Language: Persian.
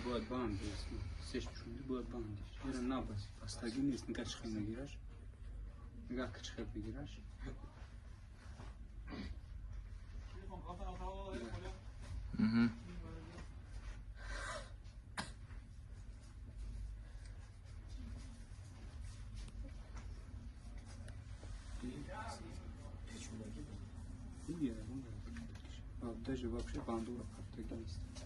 باید باند است. سش چونی باید باند است. یه نباید. پستگی نیست. نگاه چخی نگیرش. نگاه کچخی بگیرش. دیگه. آب تا جواب شه باندو را پستگی نیست.